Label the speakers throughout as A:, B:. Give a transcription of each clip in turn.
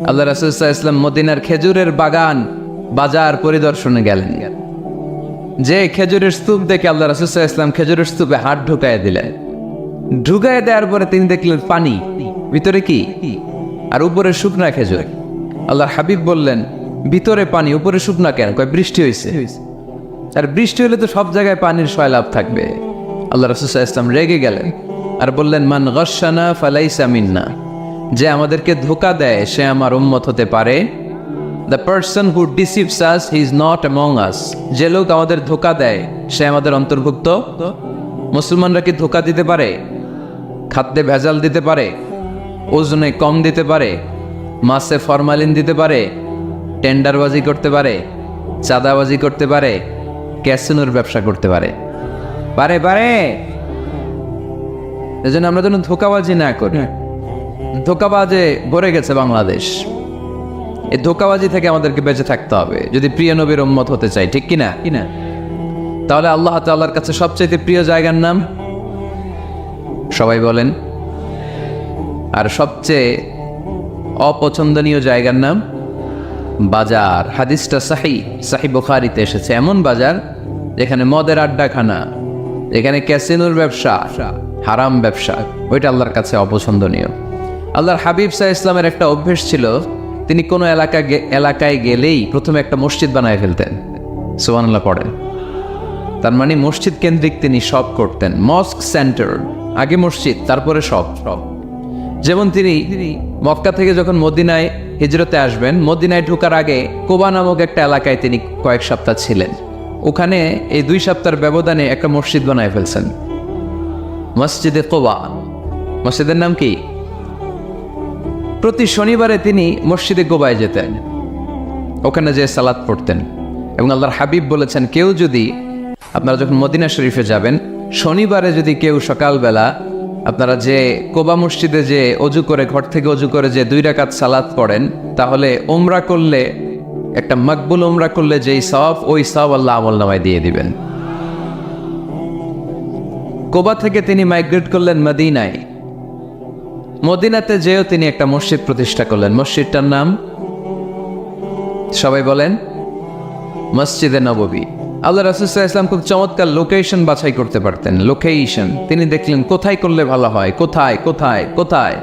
A: আল্লাহ রাসূল সাল্লাল্লাহু আলাইহি ওয়াসাল্লাম মদিনার খেজুরের বাগান বাজার পরিদর্শনে গেলেন। যে খেজুরের স্তূপ দেখে আল্লাহ রাসূল সাল্লাল্লাহু আলাইহি ওয়াসাল্লাম খেজুরের স্তূপে হাত ঢুকায় দিলেন। ঢুকায় দেওয়ার পরে তিনি দেখলেন পানি, ভিতরে কি আর উপরে শুকনা খেজুর। আল্লাহর হাবিব বললেন, ভিতরে পানি উপরে শুকনা কেন? কয় বৃষ্টি হয়েছে। আর বৃষ্টি হলে তো সব জায়গায় পানির সয়লাভ থাকবে। আল্লাহ রাসূল সাল্লাল্লাহু আলাইহি ওয়াসাল্লাম রেগে গেলেন আর বললেন, মান গাশশানা ফালাইসা মিন্না, যে আমাদেরকে ধোঁকা দেয় সে আমার উম্মত হতে পারে। The person who deceives us he is not among আস, যে লোক আমাদের ধোঁকা দেয় সে আমাদের অন্তর্ভুক্ত। মুসলমানরা কি ধোঁকা দিতে পারে? খাদ্যে ভেজাল দিতে পারে, ওজনে কম দিতে পারে, মাছে ফরমালিন দিতে পারে, টেন্ডারবাজি করতে পারে, চাঁদাবাজি করতে পারে, ক্যাসিনোর ব্যবসা করতে পারে, পারে পারে। এজন্য আমরা যেন ধোঁকাবাজি না করি। ধোঁকাবাজে ভরে গেছে বাংলাদেশ। এই ধোঁকাবাজি থেকে আমাদেরকে বেঁচে থাকতে হবে যদি প্রিয় নবীর উম্মত হতে চাই, ঠিক কিনা? তাহলে আল্লাহ তাআলার কাছে সবচেয়ে প্রিয় জায়গার নাম সবাই বলেন, আর সবচেয়ে অপছন্দনীয় জায়গার নাম বাজার। হাদিসটা সহিহ বুখারীতে এসেছে। এমন বাজার যেখানে মদের আড্ডাখানা, যেখানে ক্যাসিনোর ব্যবসা, হারাম ব্যবসা, ওইটা আল্লাহর কাছে অপছন্দনীয়। আল্লাহর হাবিব সাল্লাল্লাহু আলাইহি ওয়াসাল্লামের একটা অভ্যেস ছিল, তিনি কোনো এলাকায় গেলেই প্রথমে একটা মসজিদ বানায় ফেলতেন। সুবহানাল্লাহ পড়েন। তার মানে মসজিদ কেন্দ্রিক তিনি সব করতেন। মস্ক সেন্টার, আগে মসজিদ তারপরে সব। যেমন তিনি মক্কা থেকে যখন মদিনায় হিজরতে আসবেন, মদিনায় ঢোকার আগে কোবা নামক একটা এলাকায় তিনি কয়েক সপ্তাহ ছিলেন। ওখানে এই 2 সপ্তাহের ব্যবধানে একটা মসজিদ বানায় ফেলছেন, মসজিদে কোবা। মসজিদের নাম কি? প্রতি শনিবারে তিনি মসজিদে কোবায় যেতেন, ওখানে যে সালাত পড়তেন। এবং আল্লাহর হাবিব বলেছেন, কেউ যদি, আপনারা যখন মদিনা শরীফে যাবেন, শনিবারে যদি কেউ সকালবেলা আপনারা যে কোবা মসজিদে যে অজু করে, ঘর থেকে অজু করে যে 2 রাকাত সালাত পড়েন, তাহলে উমরা করলে, একটা মকবুল উমরা করলে যেই সওয়াব, ওই সওয়াব আল্লাহ আমলনামায় দিয়ে দিবেন। কোবা থেকে তিনি মাইগ্রেট করলেন মদিনায়। মদিনাতে যেও তিনি একটা মসজিদ প্রতিষ্ঠা করলেন। মসজিদটার নাম সবাই বলেন, মসজিদে নববী। আল্লাহ রাসূল সাল্লাল্লাহু আলাইহি ওয়াসাল্লাম খুব চমৎকার লোকেশন বাছাই করতে পারতেন। লোকেশন তিনি দেখলেন কোথায় করলে ভালো হয়, কোথায় কোথায় কোথায়।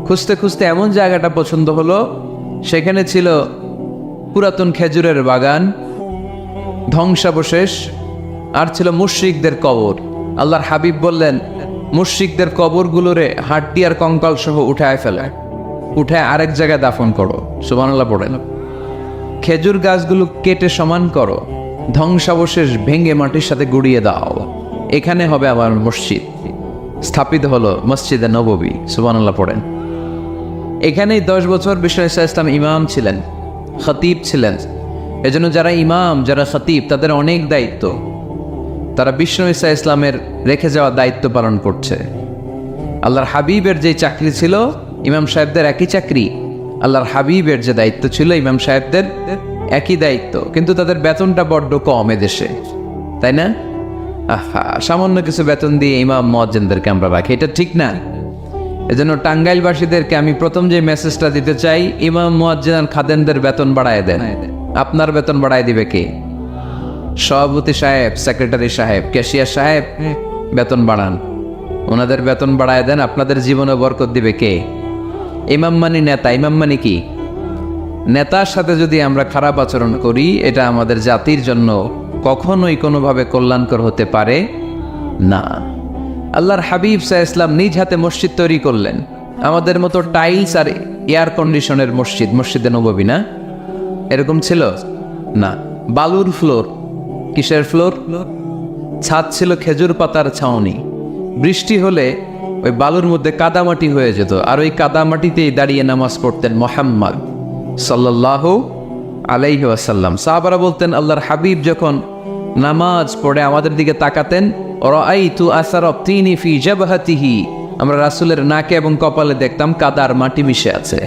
A: খুঁজতে খুঁজতে এমন জায়গাটা পছন্দ হলো, সেখানে ছিল পুরাতন খেজুরের বাগান, ধ্বংসাবশেষ, আর ছিল মুশরিকদের কবর। আল্লাহর হাবিব বললেন, মুশরিকদের কবরগুলোরে হাড্ডি আর কঙ্কাল সহ উঠায় ফেলে, উঠায় আরেক জায়গায় দাফন করো। সুবহানাল্লাহ পড়েন। খেজুর গাছগুলো কেটে সমান করো, ধ্বংসাবশেষ ভেঙে মাটির সাথে গুড়িয়ে দাও, এখানে হবে আমার মসজিদ। স্থাপিত হলো মসজিদে নববী। সুবহানাল্লাহ পড়েন। এখানেই 10 বছর বিশ্বনবী সাল্লাল্লাহু আলাইহি ওয়াসাল্লাম ইমাম ছিলেন, খতিব ছিলেন। এজন্য যারা ইমাম, যারা খতিব, তাদের অনেক দায়িত্ব। তারা বিশ্বনবী সাল্লাল্লাহু আলাইহি ওয়াসাল্লামের রেখে যাওয়া দায়িত্ব পালন করছে। আল্লাহর হাবিবের যে চাকরি ছিল, ইমাম সাহেবদের একই চাকরি। আল্লাহর হাবিবের যে দায়িত্ব ছিল, ইমাম সাহেবদের একই দায়িত্ব, কিন্তু তাদের বেতনটা বড্ড কম এদেশে, তাই না? সামান্য কিছু বেতন দিয়ে ইমাম মুয়াজ্জিনদেরকে আমরা রাখি, এটা ঠিক না। এজন্য টাঙ্গাইলবাসীদেরকে আমি প্রথম যে মেসেজটা দিতে চাই, ইমাম মুয়াজ্জিন আর খাদেমদের বেতন বাড়ায় দেন। আপনার বেতন বাড়ায় দিবে কে? সভাপতি সাহেব, সেক্রেটারি সাহেব, ক্যাশিয়ার সাহেব, বেতন বাড়ান, ওনাদের বেতন বাড়ায় দেন। আপনাদের জীবনে বরকত দিবে কে? ইমাম মানে নেতা। ইমাম মানে কি? নেতার সাথে যদি আমরা খারাপ আচরণ করি, এটা আমাদের জাতির জন্য কখনোই কোনোভাবে কল্যাণকর হতে পারে না। আল্লাহর হাবিব সাল্লাল্লাহু আলাইহি ওয়াসাল্লাম নিজ হাতে মসজিদ তৈরি করলেন। আমাদের মতো টাইলস আর এয়ার কন্ডিশনের মসজিদ, মসজিদে নববী না, এরকম ছিল না। বালুর ফ্লোর। কিসের ফ্লোর? ছাদ ছিল খেজুর পাতার ছাউনি। বৃষ্টি হলে ওই বালুর মধ্যে কাদামাটি হয়ে যেত, আর ওই কাদামাটিতেই দাঁড়িয়ে নামাজ পড়তেন মুহাম্মদ সাল্লাল্লাহু আলাইহি ওয়াসাল্লাম। সাহাবারা বলতেন, আল্লাহর হাবিব যখন নামাজ পড়ে আমাদের দিকে তাকাতেন, রাআইতু আসারা তিনি ফি জাবহাতিহি, আমরা রাসূলের নাকে এবং কপালে দেখতাম কাদার মাটি মিশে আছে।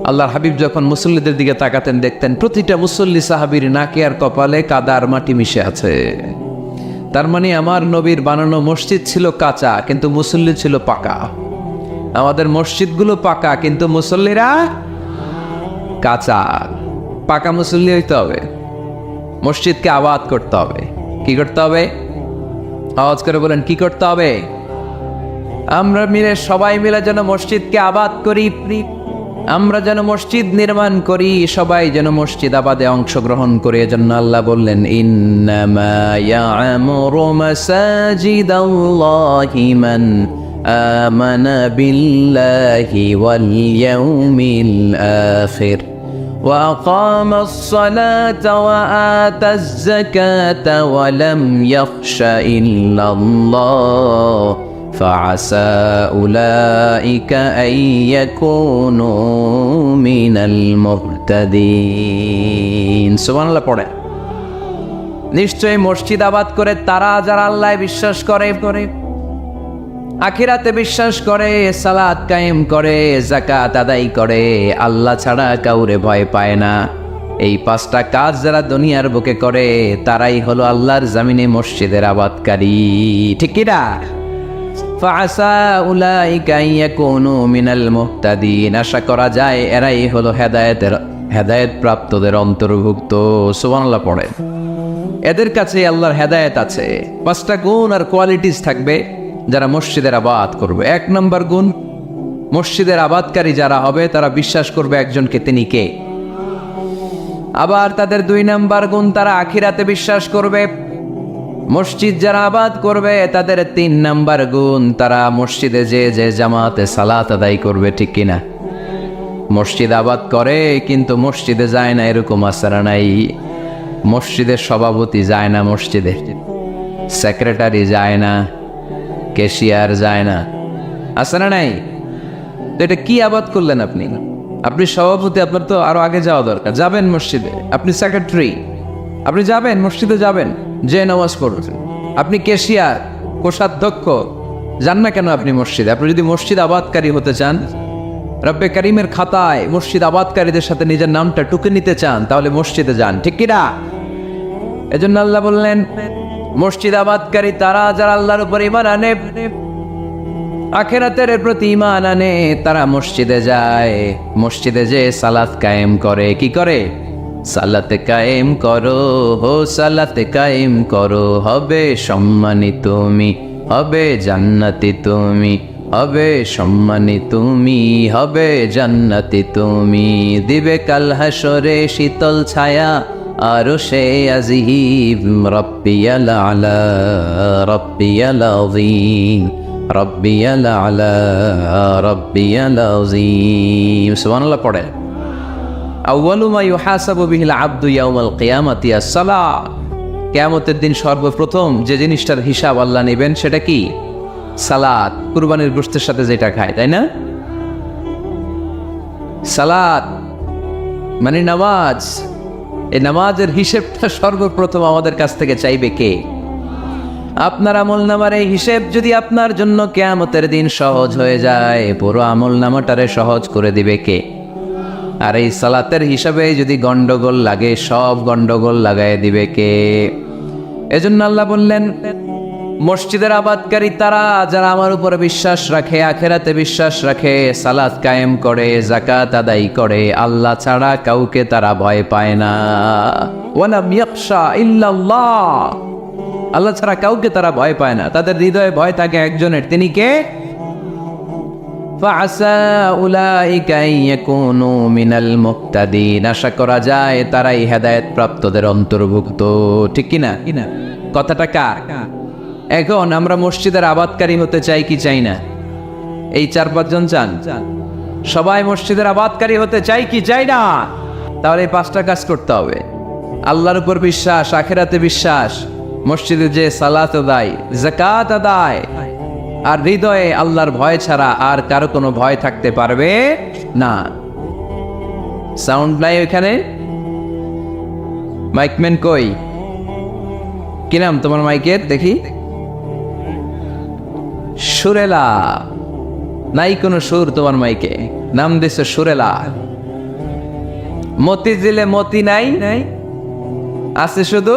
A: আল্লাহর হাবিব যখন মুসল্লিদের দিকে তাকাতেন, দেখতেন প্রতিটা মুসল্লি সাহাবীর নাকে আর কপালে কাদার মাটি মিশে আছে। তার মানে আমার নবীর বানানো মসজিদ ছিল কাঁচা, কিন্তু মুসল্লি ছিল পাকা। আমাদের মসজিদগুলো পাকা, কিন্তু মুসল্লিরা কাঁচা। পাকা মুসল্লি হইতে হবে, মসজিদকে আবাদ করতে হবে। কি করতে হবে? আওয়াজ করে বলেন, কি করতে হবে? আমরা মিলে, সবাই মিলে যেন মসজিদকে আবাদ করি, আমরা যেন মসজিদ নির্মাণ করি, সবাই যেন মসজিদ আবাদে অংশগ্রহণ করে। এজন্য আল্লাহ বললেন, ইন্নামা ইয়া'মুরু মাসাজিদাল্লাহি মান আমানা বিল্লাহি ওয়াল ইয়াউমিল আখির ওয়া আকামাস সালাতা ওয়া আতাজ যাকাতা ওয়া লাম ইয়াখশা ইল্লাল্লাহ فعسى أولئك أن يكونوا من المهتدين সুবহান আল্লাহ পড়ে। নিশ্চয়ই মসজিদ আবাদ করে তারা যারা আল্লাহ বিশ্বাস করে, আখিরাতে বিশ্বাস করে, সালাত কায়েম করে, যাকাত আদায় করে, আল্লাহ ছাড়া কাউরে ভয় পায় না। এই 5টা কাজ যারা দুনিয়ার বুকে করে তারাই হলো আল্লাহর জমিনে মসজিদের আবাদকারী। ঠিক কি না? ফাআসা উলাইকা ইয়াকুনু মিনাল মুহতাদিন, আশা করা যায় এরাই হলো হেদায়েত প্রাপ্তদের অন্তর্ভুক্ত। সুবহানাল্লাহ পড়ে। এদের কাছে আল্লাহর হেদায়েত আছে। 5টা গুণ আর কোয়ালিটিস থাকবে যারা মসজিদের আবাদ করবে। 1 নম্বর গুণ, মসজিদের আবাদকারী যারা হবে তারা বিশ্বাস করবে একজনকে, তিনি কে। আবার তাদের 2 নম্বর গুণ, তারা আখিরাতে বিশ্বাস করবে। মসজিদ যারা আবাদ করবে তাদের 3 নম্বর গুণ, তারা মসজিদে যে জামাতে সালাত আদায় করবে। ঠিক কিনা? মসজিদ আবাদ করে কিন্তু মসজিদে যায় না, এরকম আসারা নাই। মসজিদের সভাপতি যায় না, মসজিদে সেক্রেটারি যায় না, ক্যাশিয়ার যায় না, আসারা নাই। তো এটা কি আবাদ করলেন আপনি? আপনি সভাপতি, আপনার তো আরো আগে যাওয়া দরকার। যাবেন মসজিদে, আপনি সেক্রেটারি, আপনি যাবেন মসজিদে, যাবেন যে নামাজ পড়বেন। আপনি ক্যাশিয়ার, কোষাধ্যক্ষ, যান না কেন আপনি মসজিদে? আপনি যদি মসজিদ আবাদকারী হতে চান, রব্বে কারিমের খাতায় মসজিদ আবাদকারীদের সাথে নিজের নামটা টুকে নিতে চান, তাহলে মসজিদে যান। ঠিক কিনা? এজন্য আল্লাহ বললেন, মসজিদ আবাদকারী তারা যারা আল্লাহর উপর ঈমান আনে, আখিরাতের প্রতি ঈমান আনে, তারা মসজিদে যায়। মসজিদে যে সালাত কায়েম করে। কি করে? সালাতে কায়েম করো, হো সালাতে কায়েম করো, হবে সম্মানিত তুমি, হবে জান্নাতি তুমি, হবে সম্মানিত তুমি, হবে জান্নাতি তুমি। দিবে কাল হাসরে শীতল ছায়া আরশে আজিম, রব্বিয়াল আলা রব্বিয়াল আযীম, রব্বিয়াল আলা রব্বিয়াল আযীম। সুবহানাল্লাহ পড়ে। আউয়ালু মা ইউহাসাবু বিহিল আবদু ইয়াউমাল কিয়ামাতি আস-সালাহ। কিয়ামতের দিন সর্বপ্রথম যে জিনিসটার হিসাব আল্লাহ নেবেন সেটা কি? সালাত। কুরবানির গোশতের সাথে যেটা খায়, তাই না? সালাত মানে নামাজ। এই নামাজের হিসেবটা সর্বপ্রথম আমাদের কাছ থেকে চাইবে কে? আপনার আমলনামার এই হিসেব যদি আপনার জন্য কিয়ামতের দিন সহজ হয়ে যায়, পুরো আমলনামাটারে সহজ করে দিবে কে? আর এই সালাতের হিসাবে যদি গন্ডগোল লাগে, সব গন্ডগোল লাগায় দিবে কে? এজন্য আল্লাহ বললেন, মসজিদের আবাদকারী তারা যারা আমার উপরে বিশ্বাস রাখে, আখিরাতে বিশ্বাস রাখে, সালাত কায়েম করে, যাকাত আদায় করে, আল্লাহ ছাড়া কাউকে তারা ভয় পায় না। ওয়ালাম ইয়াখশা ইল্লাল্লাহ, আল্লাহ ছাড়া কাউকে তারা ভয় পায় না। তাদের হৃদয়ে ভয় থাকে একজনের, তিনি কে? ফাআসা উলাইকা ইয়াকুনু মিনাল মুহতাদিন, আশা করা যায় তারাই হেদায়েত প্রাপ্তদের অন্তর্ভুক্ত। ঠিক কিনা? কথাটা কার? এখন আমরা মসজিদের আবাদকারী হতে চাই কি চাই না? এই 4-5 জন চান? সবাই মসজিদের আবাদকারী হতে চাই কি চাই না? তাহলে এই 5টা কাজ করতে হবে। আল্লাহর উপর বিশ্বাস, আখিরাতে বিশ্বাস, মসজিদে যে সালাত আদায়, যাকাত আদায়, আর হৃদয়ে আল্লাহর ভয় ছাড়া আর কারো কোনো ভয় থাকতে পারবে না। সাউন্ড নাই ওখানে? মাইকম্যান কই? কি নাম তোমার মাইকের? দেখি। সুরেলা। নাই কোনো সুর তোমার মাইকে, নাম দিছে সুরেলা। মতি জিলে মতি নাই, আছে শুধু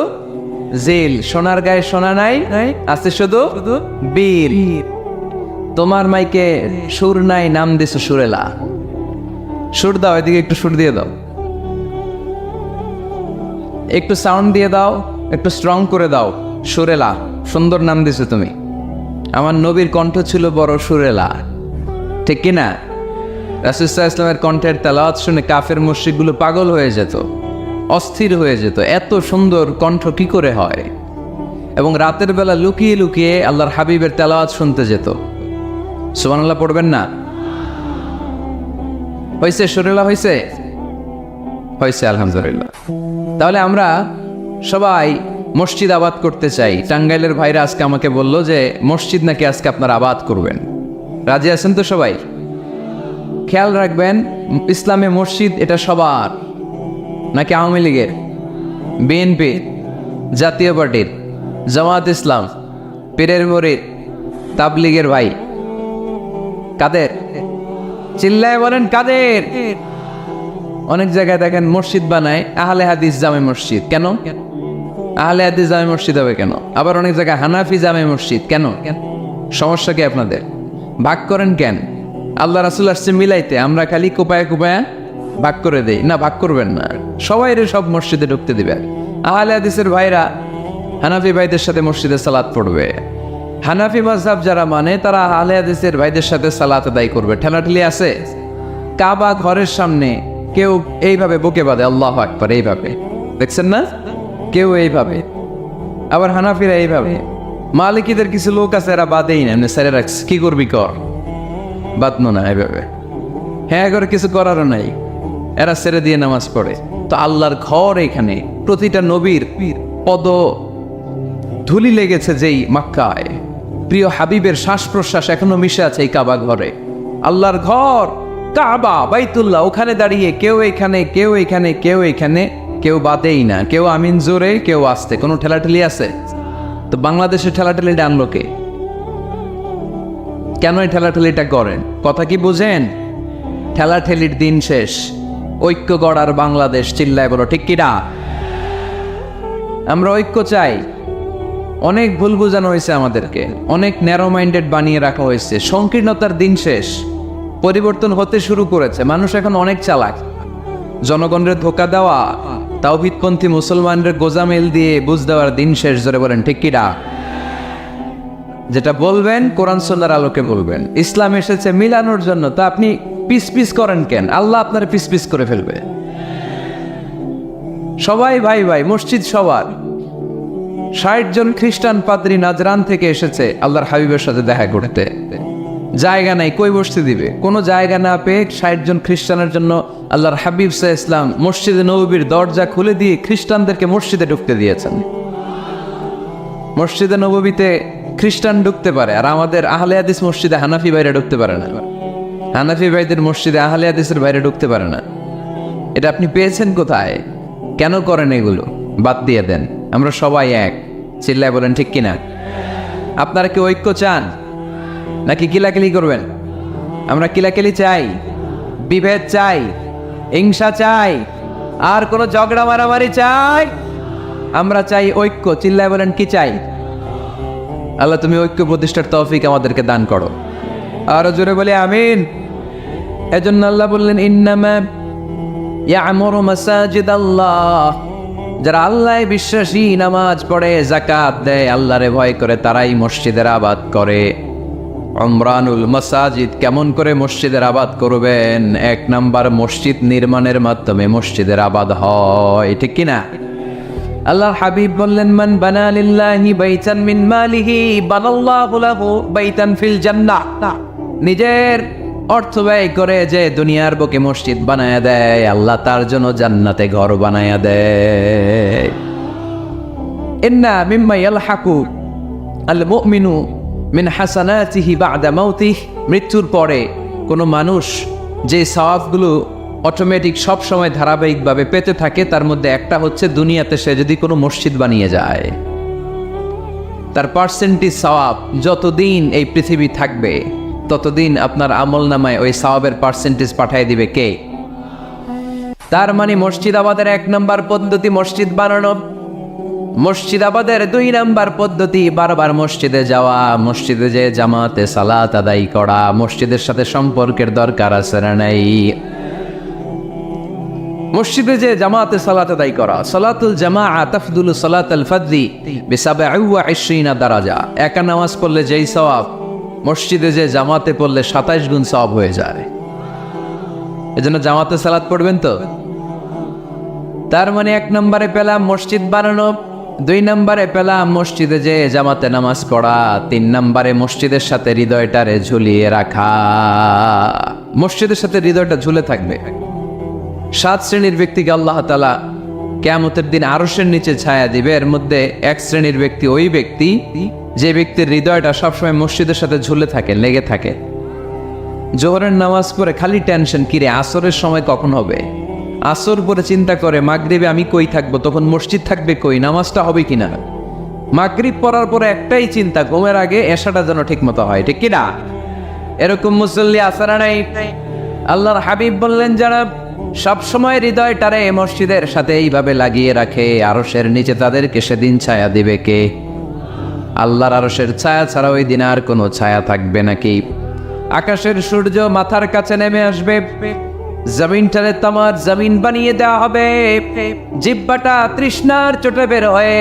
A: জিল। সোনার গায়ে সোনা নাই, আছে শুধু বীর। তোমার মাইকে সুর নাই, নাম দিছো সুরেলা। সুর দাও, এদিকে একটু সুর দিয়ে দাও, একটু সাউন্ড দিয়ে দাও, একটু স্ট্রং করে দাও। সুরেলা, সুন্দর নাম দিছো তুমি। আমার নবীর কণ্ঠ ছিল বড় সুরেলা, ঠিক কিনা? রাসূল সাল্লাল্লাহু আলাইহি ওয়াসাল্লামের কণ্ঠের তেলাওয়াত শুনে কাফের মুশরিকগুলো পাগল হয়ে যেত, অস্থির হয়ে যেত, এত সুন্দর কণ্ঠ কি করে হয়। এবং রাতের বেলা লুকিয়ে লুকিয়ে আল্লাহর হাবিবের তেলাওয়াত শুনতে যেত। সুবহানাল্লাহ পড়বেন না? হয়েছে সুরেলা, হয়েছে হয়েছে আলহামদুলিল্লাহ। তাহলে আমরা সবাই মসজিদ আবাদ করতে চাই। টাঙ্গাইলের ভাইরা আজকে আমাকে বললো যে মসজিদ নাকি আজকে আপনারা আবাদ করবেন। রাজি আছেন তো সবাই? খেয়াল রাখবেন, ইসলামে মসজিদ এটা সবার নাকি আওয়ামী লীগের, বিএনপি, জাতীয় পার্টির, জামাত ইসলাম, পীরের মুরিদ, তাবলীগের ভাই? কাদের? চিল্লায় বলেন কাদের? অনেক জায়গায় দেখেন মসজিদ বানায় আহলে হাদিস জামে মসজিদ। কেন আহলে হাদিস জামে মসজিদ হবে কেন? আবার অনেক জায়গায় হানাফি জামে মসজিদ। কেন? সমস্যা কি আপনাদের? ভাগ করেন কেন? আল্লাহ রাসূল আসছে মিলাইতে, আমরা খালি কোপায় কোপায় ভাগ করে দেই। না, ভাগ করবেন না, সবাই সব মসজিদে ঢুকতে দিবেন। আহলে হাদিসের ভাইরা হানাফি ভাইদের সাথে মসজিদে সালাত পড়বে। হানাফি মাযহাব যারা মানে তারা আহলে হাদিসের ভাইদের সাথে সালাত আদায় করবে। ঠেলাঠেলি আছে? কাবা ঘরের সামনে কেউ এইভাবে বুকে বাঁধে আল্লাহু আকবার, এইভাবে দেখছেন না? কেউ এইভাবে, আবার হানাফিরা এইভাবে। মালিকিদের কিছু লোক আছে এরা বাঁধেই না, এমনি ছেড়ে রাখছে। কি করবি কর, বাঁধনো না এইভাবে। হ্যাঁ, করে কিছু করারও নাই, এরা ছেড়ে দিয়ে নামাজ পড়ে। তো আল্লাহর ঘর এখানে, প্রতিটা নবীর পদ ধুলি লেগেছে যেই মক্কায়, প্রিয় হাবিবের শ্বাস প্রশ্বাস এখনো মিশে আছে এই কাবা ঘরে। আল্লাহর ঘর কাবা বাইতুল্লাহ, ওখানে দাঁড়িয়ে কেউ এখানে, কেউ এখানে, কেউ এখানে, কেউ বাদেই না, কেউ আমিন জোরে, কেউ আসতে। কোনো ঠেলাঠেলি আছে? তো বাংলাদেশে ঠেলাঠেলিটা আনলো কে? কেন এই ঠেলাঠেলিটা করেন? কথা কি বুঝেন? ঠেলাঠেলির দিন শেষ, ঐক্য গড়ার বাংলাদেশ। চিল্লায় বলো ঠিক কিনা? আমরা ঐক্য চাই। অনেক ভুল বোঝানো হয়েছে আমাদেরকে, অনেক ন্যারো মাইন্ডেড বানিয়ে রাখা হয়েছে। সংকীর্ণতার দিন শেষ, পরিবর্তন হতে শুরু করেছে। মানুষ এখন অনেক চালাক। জনগণের ধোকা দেওয়া, তাওহীদপন্থী মুসলমানদের গোজামিল দিয়ে বুঝ দেওয়ার দিন শেষ। জোরে বলেন ঠিক কিনা? যেটা বলবেন কোরআন সুন্নাহর আলোকে বলবেন। ইসলাম এসেছে মিলানোর জন্য, তো আপনি পিস পিস করেন কেন? আল্লাহ আপনার পিস পিস করে ফেলবে। সবাই ভাই ভাই, মসজিদ সবার। 60 জন খ্রিস্টান পাদ্রী নাজরান থেকে এসেছে আল্লাহর হাবিবের সাথে দেখা করতে। জায়গা নাই, কই বসতে দিবে? কোনো জায়গা না পেয়ে 60 জন খ্রিস্টানের জন্য আল্লাহর হাবিব সাল্লাল্লাহু আলাইহি ওয়াসাল্লাম মসজিদে নববীর দরজা খুলে দিয়ে খ্রিস্টানদেরকে মসজিদে ঢুকতে দিয়েছেন। মসজিদে নববীতে খ্রিস্টান ঢুকতে পারে, আর আমাদের আহলে হাদিস মসজিদে হানাফি ভাইরা ঢুকতে পারে না। হানাফি ভাইদের মসজিদে আহলে হাদিসের বাইরে ঢুকতে পারে না। এটা আপনি পেয়েছেন কোথায়? কেন করেন এগুলো? বাদ দিয়ে দেন। আমরা সবাই এক। চিল্লায় বলেন ঠিক কিনা? আপনারা কি ঐক্য চান নাকি কিলাকিলি করবেন? আমরা কিলাকিলি চাই, বিভেদ চাই, হিংসা চাই, আর কোনো ঝগড়া মারামারি চাই? আমরা চাই ঐক্য। চিল্লায় বলেন কি চাই? আল্লাহ তুমি ঐক্য প্রতিষ্ঠার তৌফিক আমাদেরকে দান করো। আরো জোরে বলি আমিন। এজন্য আল্লাহ বললেন ইন্নামা ইয়ামুরু মাসাজিদাল্লাহ, যারা আল্লাহ বিশ্বাসী, নামাজ পড়ে, যাকাত দেয়, আল্লাহরে ভয় করে, তারাই মসজিদের আবাদ করে। উমরানুল মাসাজিদ, কেমন করে মসজিদের আবাদ করবেন? 1 নাম্বার, মসজিদ নির্মাণের মাধ্যমে মসজিদের আবাদ হয়, ঠিক কিনা? আল্লাহর হাবিব বললেন মান বানা লিল্লাহি বাইতান মিন মালিহি বানাল্লাহু লাহু বাইতান ফিল জান্নাহ। নিজের অর্থ ব্যয় করে যে দুনিয়ার বুকে মসজিদ বানায়া দেয়, আল্লাহ তার জন্য জান্নাতে ঘর বানায়া দেয়। ইন্না মিম্মা ইয়ালহাকু আল মুমিনু মিন হাসানাতিহি বা'দা মাউতিহি, মৃত্যুর পরে কোনো মানুষ যে সওয়াবগুলো অটোমেটিক সব সময় ধারাবাহিকভাবে পেতে থাকে, তার মধ্যে একটা হচ্ছে দুনিয়াতে সে যদি কোনো মসজিদ বানিয়ে যায়, তার পার্সেন্টেজ সওয়াব যতদিন এই পৃথিবী থাকবে ততদিন আপনার আমল নামায় ওই সওয়াবের পার্সেন্টেজ পাঠিয়ে দিবে কে? তার মানে মসজিদ আমাদের 1 নাম্বার পদ্ধতি মসজিদ বানানো। মুর্শিদাবাদের 2 নাম্বার পদ্ধতি বারবার মসজিদে যাওয়া, মসজিদে যে জামাতে সালাত আদায় করা। মসজিদের সাথে সম্পর্কের দরকার আছে না নাই? মসজিদে যে জামাতে সালাত আদায় করা। সালাতুল জামাআ তাফদুলু সালাতাল ফাজরি বি27 দারাজা। একা নামাজ পড়লে যেই সওয়াব, মসজিদে যে জামাতে পড়লে 27 গুণ সওয়াব হয়ে যায়। এজন্য জামাতে সালাত পড়বেন তো। তার মানে 1 নম্বরে পেলাম মসজিদ বানানো, 2 নম্বরে পেলাম মসজিদে যে জামাতে নামাজ পড়া, 3 নম্বরে মসজিদের সাথে হৃদয়টারে ঝুলিয়ে রাখা। মসজিদের সাথে হৃদয়টা ঝুলে থাকবে। 7 শ্রেণীর ব্যক্তিকে আল্লাহ তাআলা কিয়ামতের দিন আরশের নিচে ছায়া দিবে। এর মধ্যে 1 শ্রেণীর ব্যক্তি ওই ব্যক্তি যে ব্যক্তির হৃদয়টা সবসময় মসজিদের সাথে ঝুলে থাকে, লেগে থাকে। জোহরের নামাজ পড়ে খালি টেনশন, কিরে আসরের সময় কখন হবে। আসর পরে চিন্তা করে মাগরিবে আমি কই থাকবো, তখন মসজিদ থাকবে কই, নামাজটা হবে কিনা। মাগরিব পড়ার পরে একটাই চিন্তা, ঘুমের আগে এশাটা যেন ঠিক মতো হয়, ঠিক কিনা। এরকম মুসল্লি আছে না নাই? আল্লাহর হাবিব বললেন, যারা সবসময় হৃদয়টারে মসজিদের সাথে এইভাবে লাগিয়ে রাখে, আরশের নিচে তাদেরকে সেদিন ছায়া দিবে কে? আল্লাহর আরশের ছায়া ছাড়া ওই দিন আর কোনো ছায়া থাকবে নাকি? আকাশের সূর্য মাথার কাছে নেমে আসবে, জমিনটারে তামার জমিন বানিয়ে দেওয়া হবে। জিহ্বাটা তৃষ্ণার চোটে বের হয়ে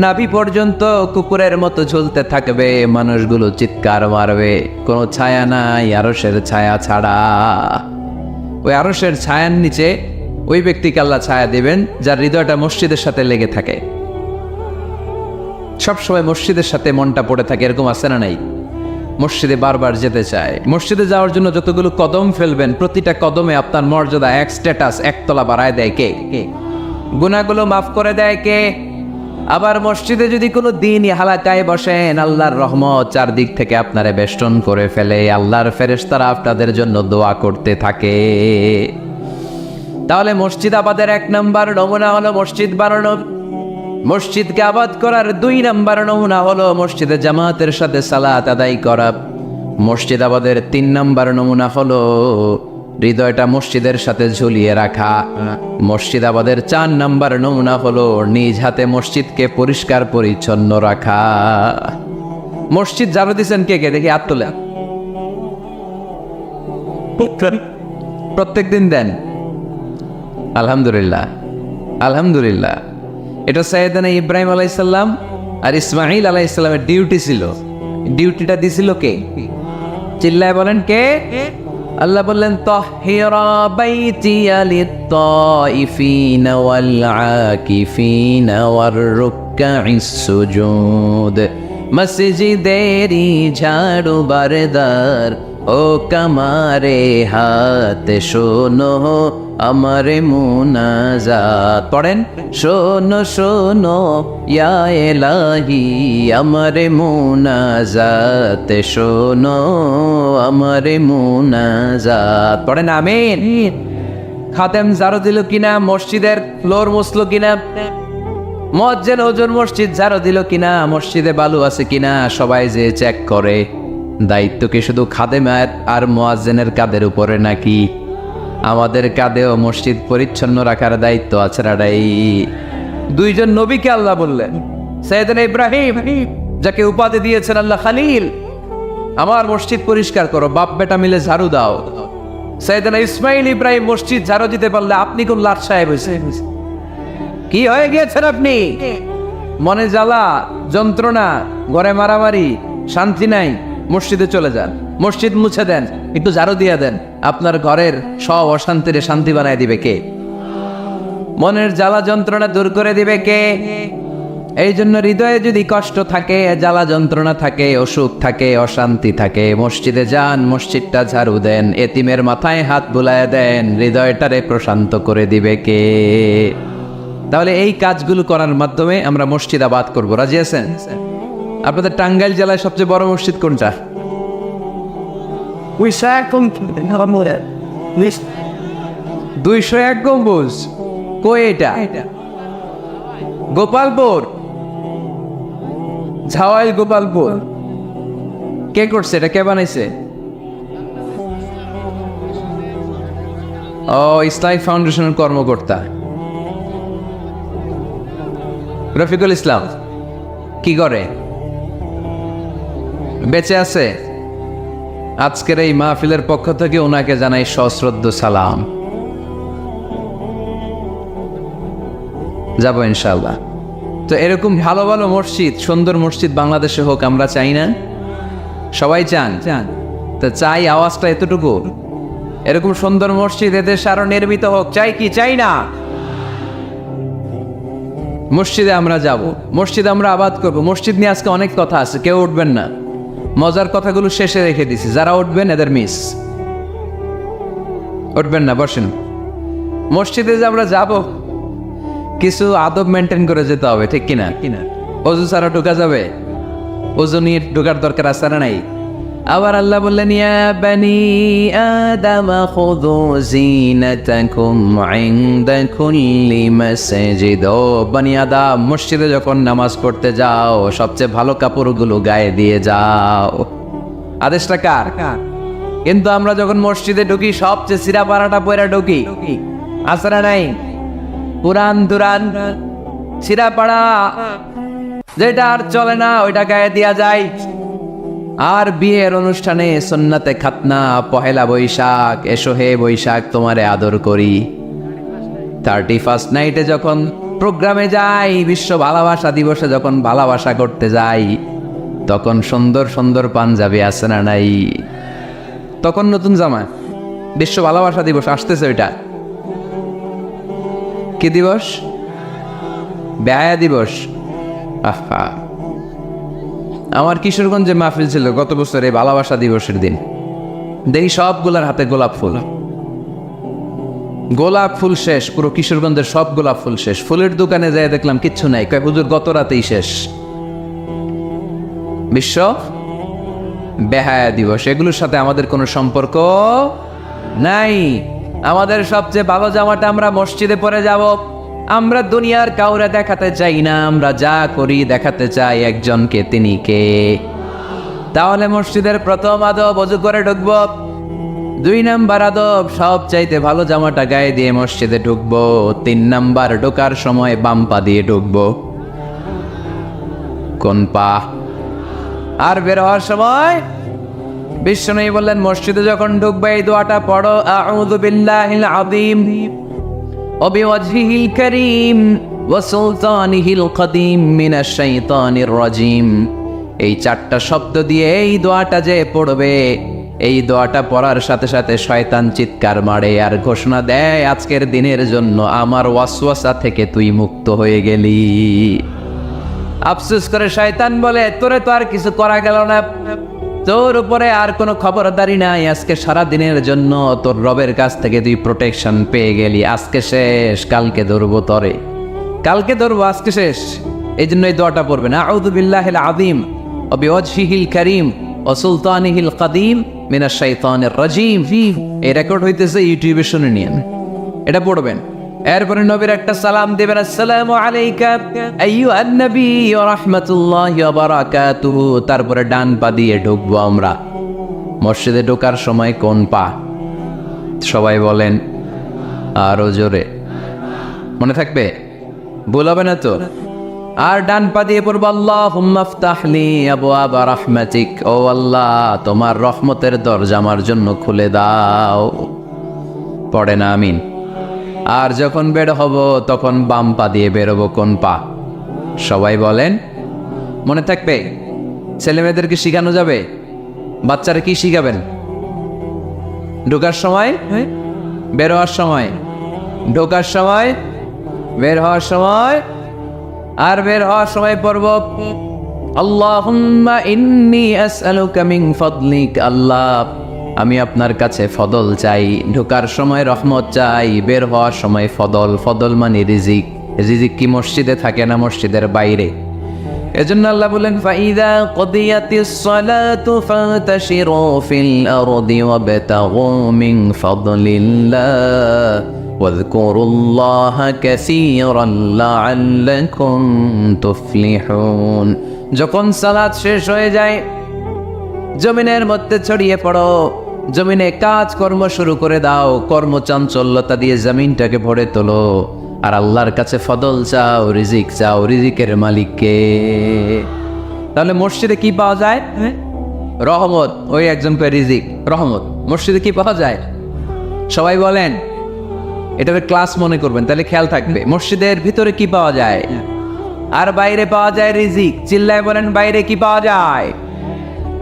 A: নাভি পর্যন্ত কুকুরের মতো ঝুলতে থাকবে। মানুষগুলো চিৎকার মারবে, কোনো ছায়া নাই আরশের ছায়া ছাড়া। ওই আরশের ছায়ার নিচে ওই ব্যক্তিকে আল্লাহ ছায়া দিবেন যার হৃদয়টা মসজিদের সাথে লেগে থাকে, সবসময় মসজিদের সাথে মনটা পড়ে থাকে। এরকম আছে না নাই? মসজিদে বারবার যেতে চায়। মসজিদে যাওয়ার জন্য যতগুলো কদম ফেলবেন, প্রতিটা কদমে আপনার মর্যাদা 1 স্ট্যাটাস 1 তলা বাড়ায় দেয় কে? গুনাহগুলো মাফ করে দেয় কে? আবার মসজিদে যদি কোনো দিনই হালাকায় বসেন, আল্লাহর রহমত চারদিক থেকে আপনারে বেষ্টন করে ফেলে। আল্লাহর ফেরেশতারা আপনাদের জন্য দোয়া করতে থাকে। তাহলে মসজিদ আবাদের 1 নাম্বার নমুনা হলো মসজিদ বানানো। মসজিদকে আবাদ করার 2 নাম্বার নমুনা হলো মসজিদে জামাতের সাথে সালাত আদায় করা। মসজিদ আবাদের 3 নাম্বার নমুনা হলো হৃদয়টা মসজিদের সাথে ঝুলিয়ে রাখা। মসজিদ আবাদের 4 নাম্বার নমুনা হলো নিজ হাতে মসজিদকে পরিষ্কার পরিচ্ছন্ন রাখা। মসজিদ ঝাড়ু দিচ্ছেন কে কে? দেখি হাত তোলেন। প্রত্যেক দিন দেন? আলহামদুলিল্লাহ, আলহামদুলিল্লাহ। এটা সাইয়েদনা ইব্রাহিম আলাইহিস সালাম আর ইসমাঈল আলাইহিস সালামের ডিউটি ছিল। ডিউটিটা দিছিল কে? চিল্লায় বলেন কে? আল্লাহ বললেন, তাহিরা বাইতিয়া লিত-তাইফিনা ওয়াল আকিফিনা ওয়ার রুকআইস সুজুদ। মসজিদেরি ঝাড়ু বারদার ও কামারে হাত শোনো আমারে মুনাজাত। পড়েন, শোনো শোনো ইয়া ইলাহি আমারে মুনাজাত, শোনো আমারে মুনাজাত। পড়েন আমিন। খাদেম ঝাড়ু দিল কিনা? মসজিদের ফ্লোর মুছলো কিনা? মুয়াজ্জিন হুজুর মসজিদ ঝাড়ু দিল কিনা? মসজিদে বালু আছে কিনা? সবাই যে চেক করে। দায়িত্ব কি শুধু খাদেমের আর মুয়াজ্জিনের কাঁধের উপরে নাকি আমাদের কাঁধেও মসজিদ পরিচ্ছন্ন রাখার দায়িত্ব আছে? রাডাই 2 জন নবীকে আল্লাহ বললেন, সাইয়েদনা ইব্রাহিম যাকে উপাধি দিয়েছেন আল্লাহ খালিল, আমার মসজিদ পরিষ্কার করো, বাপ বেটা মিলে ঝাড়ু দাও। সাইয়েদনা ইসমাইল ইব্রাহিম মসজিদ ঝাড়ু দিতে পারলে আপনি কোন লাট সাহেব হয়েছে? কি হয়ে গিয়েছেন আপনি? মনে জ্বালা যন্ত্রণা, ঘরে মারামারি, শান্তি নাই, মসজিদে চলে যান, মসজিদ মুছে দেন, একটু ঝাড়ু দিয়ে দেন, আপনার ঘরের সব অশান্তিরে শান্তি বানায় দিবে কে? মনের জ্বালা যন্ত্রণা দূর করে দিবে কে? এই জন্য হৃদয়ে যদি কষ্ট থাকে, জ্বালা যন্ত্রণা থাকে, অসুখ থাকে, অশান্তি থাকে, মসজিদে যান, মসজিদটা ঝাড়ু দেন, এতিমের মাথায় হাত বুলায় দেন, হৃদয়টারে প্রশান্ত করে দিবে কে? তাহলে এই কাজগুলো করার মাধ্যমে আমরা মসজিদ আবাদ করব। রাজি আছেন? আপনাদের টাঙ্গাইল জেলায় সবচেয়ে বড় মসজিদ কোনটা? 201 গম্বুজ। কই এটা? গোপালপুর, ঝাওয়াইল গোপালপুর। কে করছে এটা? কে বানাইছে? ও, ইসলামিক ফাউন্ডেশনের কর্মকর্তা। রফিকুল ইসলাম কি করে? বেঁচে আছে? আজকের এই মাহফিলের পক্ষ থেকে ওনাকে জানাই সশ্রদ্ধ সালাম। যাবো ইনশাআল্লাহ। তো এরকম ভালো ভালো মসজিদ, সুন্দর মসজিদ বাংলাদেশে হোক, আমরা চাই না? সবাই চান? তো চাই, আওয়াজটা এতটুকু। এরকম সুন্দর মসজিদ এদেশে আরো নির্মিত হোক, চাই কি চাই না? মসজিদে আমরা যাব, মসজিদ আমরা আবাদ করব। মসজিদ নিয়ে আজকে অনেক কথা আছে, কেউ উঠবেন না। মজার কথাগুলো শেষে রেখে দিছি, যারা উঠবেন এদের মিস। উঠবেন না, বসেন। মসজিদে যে আমরা যাব, কিছু আদব মেনটেন করে যেতে হবে, ঠিক কিনা? অজু ছাড়া ঢোকা যাবে? অজু নিয়ে ঢোকার দরকার আছে না নাই? আবার আল্লাহ বললেন, ইয়া বানি আদম খুযু যিনাতাকুম ইনদা কুল্লি মাসজিদ। ও বানি আদম, মসজিদে যখন নামাজ পড়তে যাও সবচেয়ে ভালো কাপড়গুলো গায়ে দিয়ে যাও। আদেশটা কার? কিন্তু আমরা যখন মসজিদে ঢুকি সবচেয়ে সিরা পাড়াটা পরে ঢুকি, আছে না নাই? পুরান দুরান সিরা পাড়া, যেটা আর চলে না ওইটা গায়ে দেয়া যায়। আর বিয়ের অনুষ্ঠানে সুন্নাতে খাতনা, পহেলা বৈশাখ, এসো হে বৈশাখ তোমারে আদর করি। 31st নাইটে যখন প্রোগ্রামে যাই, বিশ্ব ভালোবাসা দিবসে যখন ভালোবাসা করতে যাই, তখন সুন্দর সুন্দর পাঞ্জাবি আছে না নাই? তখন নতুন জামা। বিশ্ব ভালোবাসা দিবস আসতেছে, ওইটা কি দিবস? বেহায়া দিবস। আহা, আমার কিশোরগঞ্জে মাহফিল ছিল গত বছর এই ভালোবাসা দিবসের দিন। দেখি সবগুলার হাতে গোলাপ ফুল। গোলাপ ফুল শেষ, পুরো কিশোরগঞ্জের সব গোলাপ ফুল শেষ। ফুলের দোকানে যাই দেখলাম কিচ্ছু নাই, কয় হুজুর গত রাতেই শেষ। বিশ্ব বেহায়া দিবস, এগুলোর সাথে আমাদের কোনো সম্পর্ক নাই। আমাদের সবচেয়ে ভালো জামাটা আমরা মসজিদে পরে যাব। আমরা দুনিয়ার কাউরে দেখাতে চাই না, আমরা যা করি দেখাতে চাই একজনকে, তিনি কে? তাহলে মসজিদের প্রথম আদব ওযু করে ঢুকবো। 2 নাম্বার আদব, সব চাইতে ভালো জামাটা গায়ে দিয়ে মসজিদে ঢুকবো। 3 নাম্বার, ঢোকার সময় বাম পা দিয়ে ঢুকবো। কোন পা? আর বের হওয়ার সময় বিশ্বনবী বললেন, মসজিদে যখন ঢুকবে এই দোয়াটা পড়ো, আউযু বিল্লাহিল আযীম ওয়া বিওয়াজহিল কারীম ওয়া সুলতানিহিল কাদীম মিনাশ শাইতানির রাজীম। এই 4টা শব্দ দিয়ে এই দোয়াটা যে পড়বে, এই দোয়াটা পড়ার সাথে সাথে শয়তান চিৎকার মারে আর ঘোষণা দেয়, আজকের দিনের জন্য আমার ওয়াসওয়াসা থেকে তুই মুক্ত হয়ে গেলি। আফসোস করে শয়তান বলে, তোরে তো আর কিছু করা গেল না, তোর উপরে আর কোনো খবরদারি নাই। আজকে সারা দিনের জন্য তোর রবের কাছ থেকে তুই প্রোটেকশন পেয়ে গেলি। আজকে শেষ, কালকে ধরবো তরে, কালকে ধরবো, আজকে শেষ। এই জন্য এই দোয়াটা পড়বেন, আউযু বিল্লাহিল আযীম ওয়া বিওয়াজহিল কারীম ওয়া সুলতানিহিল কাদীম মিনাশ শাইতানির রাজীম। এই রেকর্ড হইতেছে ইউটিউবে, শুনে নিন, এটা পড়বেন। এরপরে নবীর একটা সালাম দিবেন, আসসালামু আলাইকা আইয়ুহান নবী ওয়া রাহমাতুল্লাহি ওয়া বারাকাতুহু। তারপরে ডান পা দিয়ে ঢুকবো আমরা। মসজিদে ঢোকার সময় কোন পা? সবাই বলেন আরো জোরে, মনে থাকবে? ভুল হবে না তো? আর ডান পা দিয়ে পড়বো, আল্লাহুম্মা ইফতাহলি আবওয়াবা রাহমাতিক। ও আল্লাহ, তোমার রহমতের দরজা আমার জন্য খুলে দাও। পড়ে না আমিন? আর যখন বের হব তখন বাম পা দিয়ে বেরোবো। কোন পা? সবাই বলেন, মনে থাকবে? ছেলে মেয়েদেরকে শিখানো যাবে? বাচ্চারা কি শিখাবেন? ঢোকার সময়, বের হওয়ার সময়, ঢোকার সময়, বের হওয়ার সময়। আর বের হওয়ার সময় পড়ব, আল্লাহুম্মা ইন্নী আসআলুকা মিন ফাদলিক। আল্লাহ, আমি আপনার কাছে ফদল চাই। ঢোকার সময় রহমত চাই, বের হওয়ার সময় ফদল। ফদল মানে রিজিক। রিজিক কি মসজিদে থাকে না মসজিদের বাইরে? এজন্য আল্লাহ বলেন, ফাইদা কুদিয়াতিস সালাতু ফান্তাশিরু ফিল আরদি ওয়াবতাগু মিন ফাদলিল্লাহ ওয়াযকুরুল্লাহা কাসীরান লাআল্লাকুম তুফলিহুন। যখন সালাত শেষ হয়ে যায়, জমিনের মধ্যে ছড়িয়ে পড়ো, জমিনে কাজ কর্ম শুরু করে দাও, কর্মচাঞ্চল্যতা দিয়ে জমিনটাকে ভরে তোলো। আর আল্লাহর কাছে ফদল চাও, রিজিক চাও, রিজিকের মালিককে। তাহলে মসজিদে কি পাওয়া যায়? রহমত। ওই একজন কয় রিজিক, রহমত। মসজিদে কি পাওয়া যায়? সবাই বলেন, এটাকে ক্লাস মনে করবেন, তাহলে খেয়াল থাকবে। মসজিদের ভিতরে কি পাওয়া যায়? আর বাইরে পাওয়া যায় রিজিক। চিল্লায় বলেন, বাইরে কি পাওয়া যায়?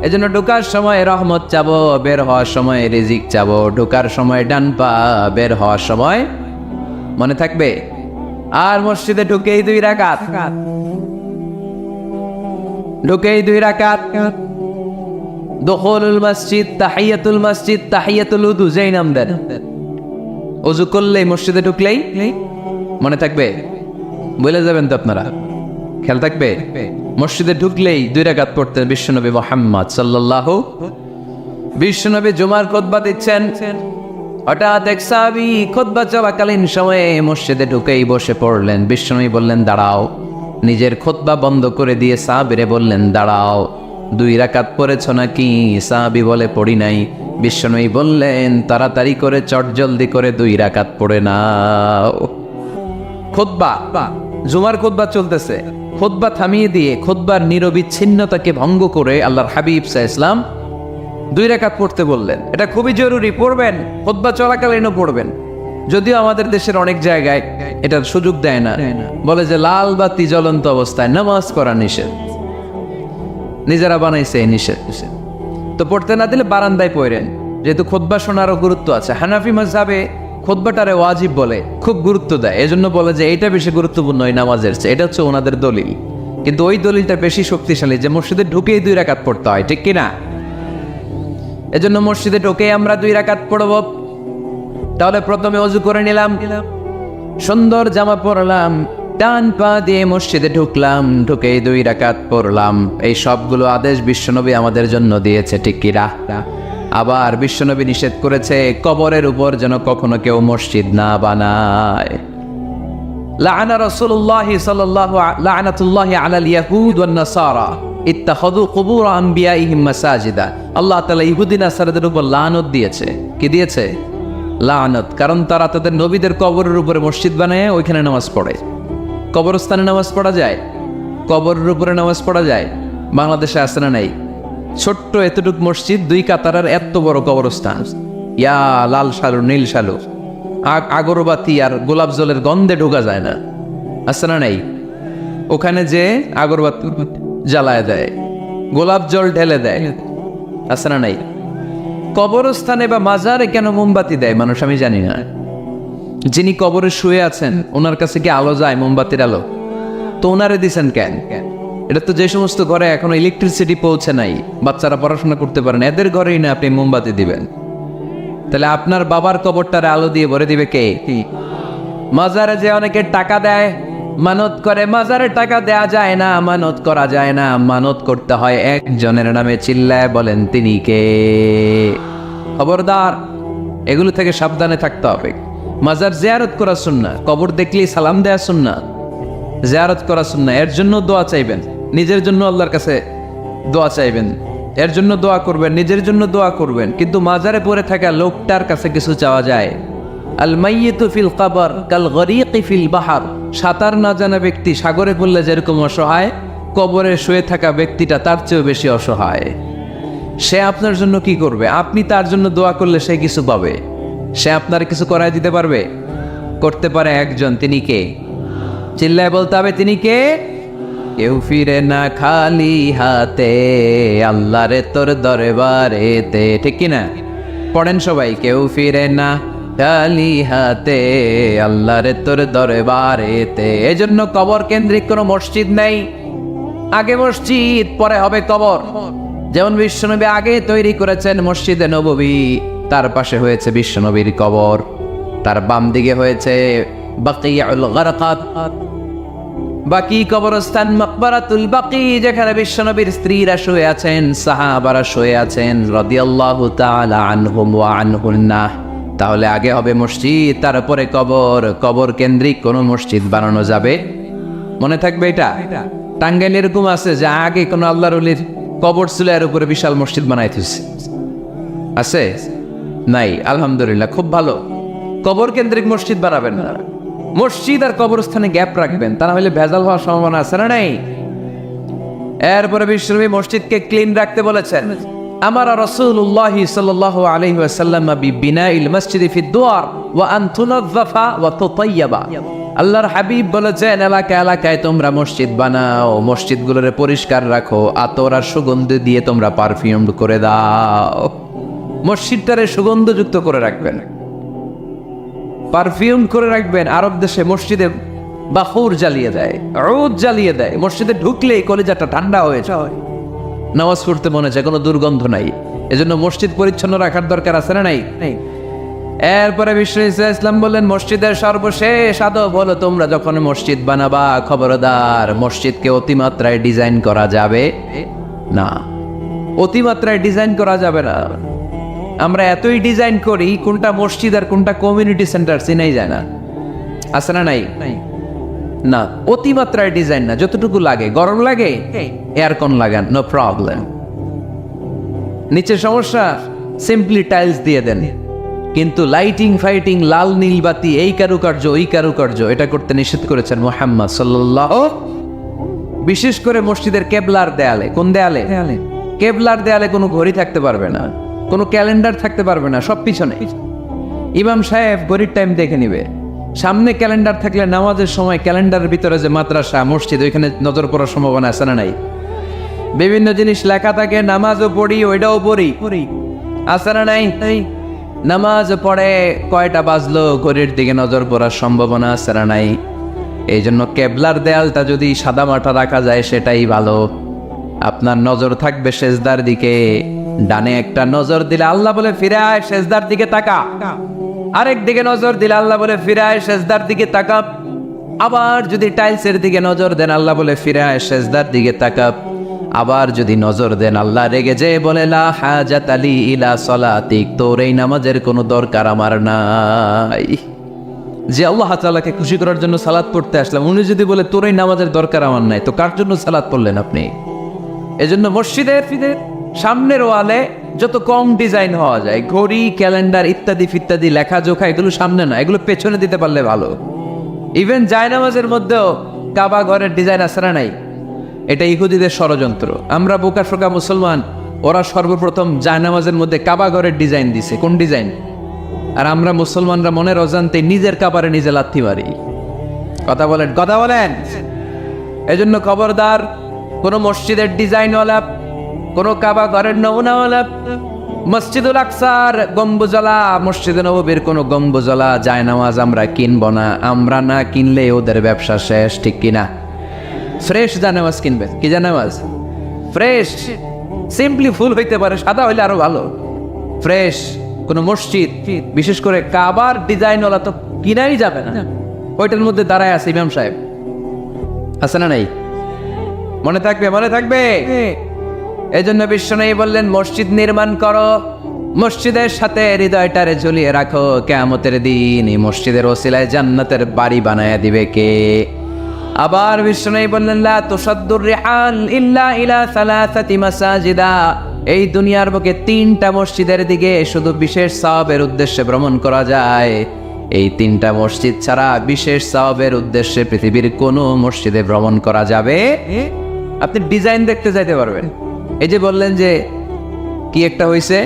A: এজন্য ঢোকার সময় রহমত চাবো, বের হওয়ার সময় রিজিক চাবো। ঢোকার সময় ডান পা, বের হওয়ার সময়, মনে থাকবে। আর মসজিদে ঢুকেই 2 রাকাত, ঢুকেই 2 রাকাত। দুখুলুল মসজিদ, তাহিয়াতুল মসজিদ, তাহিয়াতুল উযু, যেই নাম দেন। ওযু করলেই, মসজিদে ঢুকলেই মনে থাকবে। বলে যাবেন তো আপনারা, খেয়াল থাকবে। মসজিদে ঢুকলেই 2 রাকাত পড়তেন বিশ্বনবী মুহাম্মদ সাল্লাল্লাহু। বিশ্বনবী জুমার খুতবা দিচ্ছেন, হঠাৎ এক সাহাবী খুতবা চলাকালীন সময়ে মসজিদে ঢুকেই বসে পড়লেন। বিশ্বনবী বললেন, দাঁড়াও। নিজের খুতবা বন্ধ করে দিয়ে সাহাবীরে বললেন, দাঁড়াও, 2 রাকাত পড়েছ নাকি? সাহাবী বলে, পড়ি নাই। বিশ্বনবী বললেন, তাড়াতাড়ি করে চটজলদি করে 2 রাকাত পড়ে নাও। খুতবা, জুমার খুতবা চলতেছে, খুতবা থামিয়ে দিয়ে খুতবার নিরবিচ্ছিন্নতাকে ভঙ্গ করে আল্লাহর হাবিব সাল্লাল্লাহু আলাইহি ওয়াসাল্লাম 2 রাকাত পড়তে বললেন। এটা খুবই জরুরি, পড়বেন, খুতবা চলাকালীনও পড়বেন। যদিও আমাদের দেশের অনেক জায়গায় এটার সুযোগ দেয় না, বলে যে লাল বাতি জ্বলন্ত অবস্থায় নামাজ করা নিষেধ। নিজেরা বানাইছে এই নিষেধ। তো পড়তে না দিলে বারান্দায় পড়েন, যেহেতু খুতবা শোনারও গুরুত্ব আছে। হানাফি মাযহাবে খুতবাটারে ওয়াজিব বলে, খুব গুরুত্ব দেয়। এজন্য বলে যে এটা বেশি গুরুত্বপূর্ণ এই নামাজের চেয়ে। এটা হচ্ছে ওনাদের দলিল, কিন্তু ওই দলিলটা বেশি শক্তিশালী যে মসজিদে ঢুকেই 2 রাকাত পড়তে হয়, ঠিক কিনা? এজন্য মসজিদে ঢুকেই আমরা 2 রাকাত পড়ব। তাহলে প্রথমে ওযু করে নিলাম, সুন্দর জামা পরলাম, ডান পা দিয়ে মসজিদে ঢুকলাম, ঢুকেই 2 রাকাত পড়লাম। এই সবগুলো আদেশ বিশ্বনবী আমাদের জন্য দিয়েছে, ঠিক কিনা? আবার বিশ্বনবী নিষেধ করেছে কবরের উপর যেন কখনো কেউ মসজিদ না বানায়। লাআনা রাসূলুল্লাহ সাল্লাল্লাহু লাআনাতুল্লাহি আলাল ইয়াহুদ ওয়ান নাসারা ইত্তাখাযু কুবুর আম্বিয়াইহিম মাসাজিদা। আল্লাহ তাআলা ইহুদি নাসারাদের উপর লানত দিয়েছে। কি দিয়েছে? লানত। কারণ তারা তাদের নবীদের কবরের উপরে মসজিদ বানায়, ওইখানে নামাজ পড়ে। কবরস্থানে নামাজ পড়া যায়? কবরের উপরে নামাজ পড়া যায়? বাংলাদেশে আছে না নাই? ছোট্ট এতটুক মসজিদ, 2 কাতারের এত বড় কবরস্থান। ইয়া লাল শালু, নীল শালু, আগরবাতি আর গোলাপ জলের গন্ধে ঢোকা যায় না, আছে না নাই? ওখানে যে আগরবাতি জ্বালায় দেয়, গোলাপ জল ঢেলে দেয়, আছে না নাই? কবরস্থানে বা মাজারে কেন মোমবাতি দেয় মানুষ আমি জানি না। যিনি কবরে শুয়ে আছেন ওনার কাছে কি আলো যায়? মোমবাতির আলো। তো ওনারে দিছেন কেন? এটা তো যে সমস্ত ঘরে এখনো ইলেকট্রিসিটি পৌঁছে নাই, বাচ্চারা পড়াশোনা করতে পারেন, এদের ঘরেই না আপনি মোমবাতি দিবেন। তাহলে আপনার বাবার কবরটারে আলো দিয়ে ভরে দিবে কে? মাজারে যে অনেকে টাকা দেয়, মানত করে, মাজারে টাকা দেয়া যায় না, মানত করা যায় না, মানত করতে হয় একজনের নামে। চিল্লায় বলেন, তিনি কে? খবরদার, এগুলো থেকে সাবধানে থাকতে হবে। মাজার জিয়ারত করা সুন্নাহ, কবর দেখলেই সালাম দেয়া সুন্নাহ, জিয়ারত করা সুন্নাহ। এর জন্য দোয়া চাইবেন, নিজের জন্য আল্লাহর কাছে দোয়া চাইবেন, এর জন্য দোয়া করবেন, নিজের জন্য দোয়া করবেন। কিন্তু মাজারে পড়ে থাকা লোকটার কাছে কিছু চাওয়া যায়? আল মাইয়িতু ফিল কবর কাল গরীকি ফিল বাহর। সাঁতার না জানা ব্যক্তি সাগরে পড়লে যেরকম অসহায়, কবরে শুয়ে থাকা ব্যক্তিটা তার চেয়েও বেশি অসহায়। সে আপনার জন্য কি করবে? আপনি তার জন্য দোয়া করলে সে কিছু পাবে। সে আপনার কিছু করায় দিতে পারবে? করতে পারে একজন, তিনি কে? চিল্লায় বলতে হবে, তিনি কে? কেউ ফিরে না খালি হাতে, আল্লাহরে তোর দরবারেতে, ঠিক কিনা? পড়েন সবাই, কেউ ফিরে না খালি হাতে, আল্লাহরে তোর দরবারেতে। এজন্য কবর কেন্দ্রিক কোনো মসজিদ নেই। আগে মসজিদ, পরে হবে কবর। যেমন বিশ্বনবী আগে তৈরি করেছেন মসজিদে নববী, তার পাশে হয়েছে বিশ্বনবীর কবর, তার বাম দিকে হয়েছে বাকিউল গারকাত, বাকি কবরস্থান মাকবারাতুল বাকি, যেখানে বিশ্বনবীর স্ত্রীরা শুয়ে আছেন, সাহাবারা শুয়ে আছেন রাদিয়াল্লাহু তাআলা আনহুম ওয়া আনহুন্না। তাহলে আগে হবে মসজিদ, তারপরে কবর। কবর কেন্দ্রিক কোন মসজিদ বানানো যাবে? মনে থাকবে এটা। টাঙ্গাইল এরকম আছে যে আগে কোন আল্লাহর ওলির কবর ছিল, এর উপরে বিশাল মসজিদ বানাইতেছে, আছে? নাই। আলহামদুলিল্লাহ, খুব ভালো। কবর কেন্দ্রিক মসজিদ বানাবেন না। মসজিদ আর কবরস্থানে গ্যাপ রাখবেন, তা না হলে ভেজাল হওয়ার সম্ভাবনা আছে না নাই? এরপরে বিশ্বনবী মসজিদকে ক্লিন রাখতে বলেছেন। আমার রাসূলুল্লাহ সাল্লাল্লাহু আলাইহি ওয়াসাল্লাম বিবিনাইল মসজিদি ফি দুয়ার ওয়া আন তুনাযযাফা ওয়া তুতায়্যাবা। আল্লাহর হাবিব বলেছেন, এলাকায় তোমরা মসজিদ বানাও, মসজিদগুলোরে পরিষ্কার রাখো, আতর আর সুগন্ধ দিয়ে তোমরা পারফিউম করে দাও। মসজিদটারে সুগন্ধযুক্ত করে রাখবেন, পারফিউম করে রাখবেন। আরব দেশে মসজিদে বাখুর জ্বালিয়ে দেয়, উদ জ্বালিয়ে দেয়, মসজিদে ঢুকলেই কলিজাটা ঠান্ডা হয়ে যায়, নামাজ পড়তে মনে চায়, কোনো দুর্গন্ধ নাই। এজন্য মসজিদ পরিচ্ছন্ন রাখার দরকার আছে না নাই? এরপরে বিশ্ব ইসলাম বললেন, মসজিদের সর্বশেষ আদব হলো তোমরা যখন মসজিদ বানাবা, খবরদার মসজিদকে অতিমাত্রায় ডিজাইন করা যাবে না। অতিমাত্রায় ডিজাইন করা যাবে না। আমরা এতই ডিজাইন করি, কোনটা মসজিদ আর কোনটা কমিউনিটি সেন্টার চিনাই যায় না। আছে না নাই? না, অতিমাত্রায় ডিজাইন না, যতটুকু লাগে। গরম লাগে, এয়ারকন লাগান, নো প্রবলেম। নিচে সমস্যা, সিম্পলি টাইলস দিয়ে দেন। কিন্তু লাইটিং ফাইটিং, লাল নীল বাতি, এই কারুকার্য ওই কারুকার্য, এটা করতে নিষেধ করেছেন মুহাম্মদ সাল্লাল্লাহু। বিশেষ করে মসজিদের কেবলার দেয়ালে। কোন দেয়ালে? কেবলার দেয়ালে কোনো ঘড়ি থাকতে পারবে না, কোনো ক্যালেন্ডার থাকতে পারবে না, সব পিছনে। ইমাম সাহেব ঘড়ির টাইম দেখে নিবে। সামনে ক্যালেন্ডার থাকলে নামাজের সময় ক্যালেন্ডারের ভিতরে যে মাদ্রাসা মসজিদ, ওইখানে নজর পড়ার সম্ভাবনা আছে না নাই? বিভিন্ন জিনিস লেখা থাকে, নামাজও পড়ি, ওইটাও পড়ি, আছে না নাই? নামাজ পড়ে কয়টা বাজলো, ঘড়ির দিকে নজর পড়ার সম্ভাবনা আছে না নাই? এই জন্য কেবলার দেয়ালটা যদি সাদা মাটা রাখা যায় সেটাই ভালো। আপনার নজর থাকবে সেজদার দিকে। ডানে একটা নজর দিলে আল্লাহ বলে ফিরে আয়, সেজদার দিকে তাকা। আরেক দিকে নজর দিলে আল্লাহ বলে ফিরে আয়, সেজদার দিকে তাকা। আবার যদি টাইলসের দিকে নজর দেন, আল্লাহ বলে ফিরে আয়, সেজদার দিকে তাকা। আবার যদি নজর দেন, আল্লাহ রেগে যে বলে লা হাজাত আলী ইলা সলাতিক, তোর এই নামাজের কোনো দরকার আমার নাই। যে আল্লাহ তাআলাকে খুশি করার জন্য সালাত পড়তে আসলাম, উনি যদি বলে তোর এই নামাজের দরকার আমার নাই, তো কার জন্য সালাত পড়লেন আপনি? এজন্য মসজিদের সামনের ওয়ালে যত কম ডিজাইন হওয়া যায়, ঘড়ি, ক্যালেন্ডার ইত্যাদি ফিত্যাদি, লেখা জোখা, এগুলো সামনে না, এগুলো পেছনে দিতে পারলে ভালো। ইভেন জায়নামাজের মধ্যেও কাবা ঘরের ডিজাইন আছে না নাই? এটা ইহুদিদের ষড়যন্ত্র। আমরা বোকা শোকা মুসলমান, ওরা সর্বপ্রথম জায়নামাজের মধ্যে কাবা ঘরের ডিজাইন দিছে। কোন ডিজাইন? আর আমরা মুসলমানরা মনের অজান্তে নিজের কাবারে নিজে লাথি মারি। কথা বলেন। এজন্য খবরদার, কোন মসজিদের ডিজাইনওয়ালা, কোন কাবা ঘরের নমুনাওয়ালা, মসজিদুল আকসার গম্বুজলা, মসজিদে নববীর কোন গম্বুজলা জায়নামাজ আমরা কিনবো না। আমরা না কিনলে ওদের ব্যবসা শেষ, ঠিক কিনা? ফ্রেশ জায়নামাজ কিনবেন। কি জায়নামাজ? ফ্রেশ, সিম্পলি ফুল হইতে পারে, সাদা হইলে আরো ভালো। ফ্রেশ কোন মসজিদ, বিশেষ করে কাবার ডিজাইনওয়ালা তো কিনাই যাবে না। ওইটার মধ্যে দাঁড়ায় আছে ইমাম সাহেব, আছে না নাই? মনে থাকবে। এই জন্য বিশ্বনবী বললেন, মসজিদ নির্মাণ করো, মসজিদের সাথে হৃদয়টারে ঝুলিয়ে রাখো। কিয়ামতের দিন এই মসজিদের ওসিলায় জান্নাতের বাড়ি বানায়া দিবে কে? আবার বিশ্বনবী বললেন, লা তুসাদ্দুর রিহাল ইল্লা ইলা সালাসাতি মাসাজিদা। এই দুনিয়ার বুকে 3টা মসজিদের দিকে শুধু বিশেষ সওয়াবের উদ্দেশ্যে ভ্রমণ করা যায়। এই 3টা মসজিদ ছাড়া বিশেষ সওয়াবের উদ্দেশ্যে পৃথিবীর কোনো মসজিদে ভ্রমণ করা যাবে। আপনি ডিজাইন দেখতে যাইতে পারবেন। এই যে বললেন যে কি একটা হইছে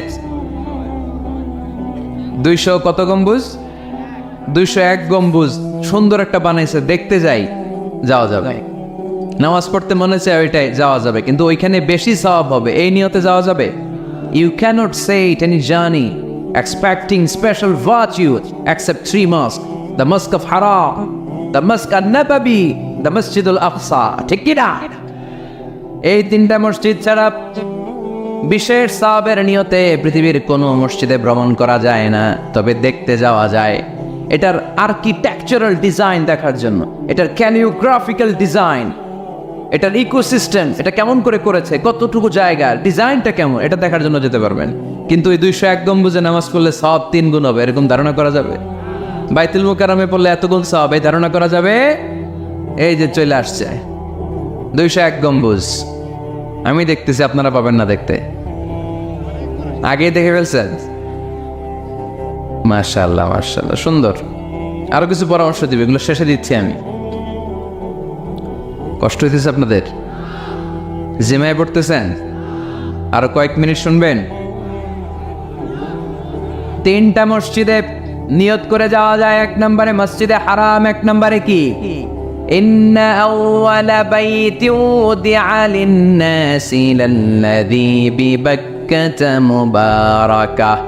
A: 200 কত গম্বুজ, 201 গম্বুজ, সুন্দর একটা বানাইছে, দেখতে যাওয়া যাবে। নামাজ পড়তে মনে চায় ওইটাই যাওয়া যাবে, কিন্তু ওইখানে বেশি সওয়াব হবে, এই নিয়তে যাওয়া যাবে? You cannot say it any journey expecting special virtue except 3 mosques, the mosque of Haram, the mosque an-Nabawi, the Masjid al-Aqsa, ঠিক কি না? এই 3টা মসজিদ ছাড়া বিশেষ সওয়াবের নিয়তে পৃথিবীর কোনো মসজিদে ভ্রমণ করা যায় না, তবে দেখতে যাওয়া যায়। এটার আর্কিটেকচারাল ডিজাইন দেখার জন্য, এটার ক্যালিওগ্রাফিক্যাল ডিজাইন, এটার ইকোসিস্টেম, এটা কেমন করে করেছে, কতটুকু জায়গা, ডিজাইনটা কেমন, এটা দেখার জন্য যেতে পারবেন। কিন্তু এই 201 গম্বুজে নামাজ পড়লে সওয়াব 3 গুণ হবে, এরকম ধারণা করা যাবে? বাইতুল মুকাররমে পড়লে এত গুণ সওয়াব, এই ধারণা করা যাবে? এই যে চলে আসছে 201 গম্বুজ, আমি দেখতেছি, আপনারা পাবেন না দেখতে। আগেই দেখে ফেলছেন? মাশাআল্লাহ, সুন্দর। আরো কিছু পরামর্শ দিবে, এগুলো শেষে দিচ্ছি আমি। কষ্ট হইতেছে আপনাদের? জিমায় পড়তেছেন? আরো কয়েক মিনিট শুনবেন। 3টা মসজিদে নিয়ত করে যাওয়া যায়। 1 নম্বরে মসজিদে হারাম, 1 নম্বরে কি? ইন্না আউওয়ালা বাইতি উদিআ লিন-নাসি লাল্লাযী বিবাক্কাতা মুবারাকাহ।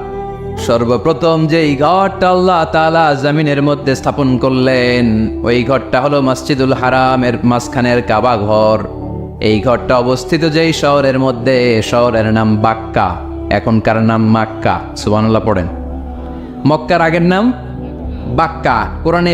A: সর্বপ্রথম যেই ঘরটা আল্লাহ তাআলা জমিনের মধ্যে স্থাপন করলেন, ওই ঘরটা হলো মসজিদুল হারামের মাঝখানের কাবা ঘর। এই ঘরটা অবস্থিত যেই শহরের মধ্যে, শহরের নাম বাক্কা, এখনকার নাম মাক্কা। সুবহানাল্লাহ পড়েন। মক্কার আগের নাম বাক্কা। কোরআনে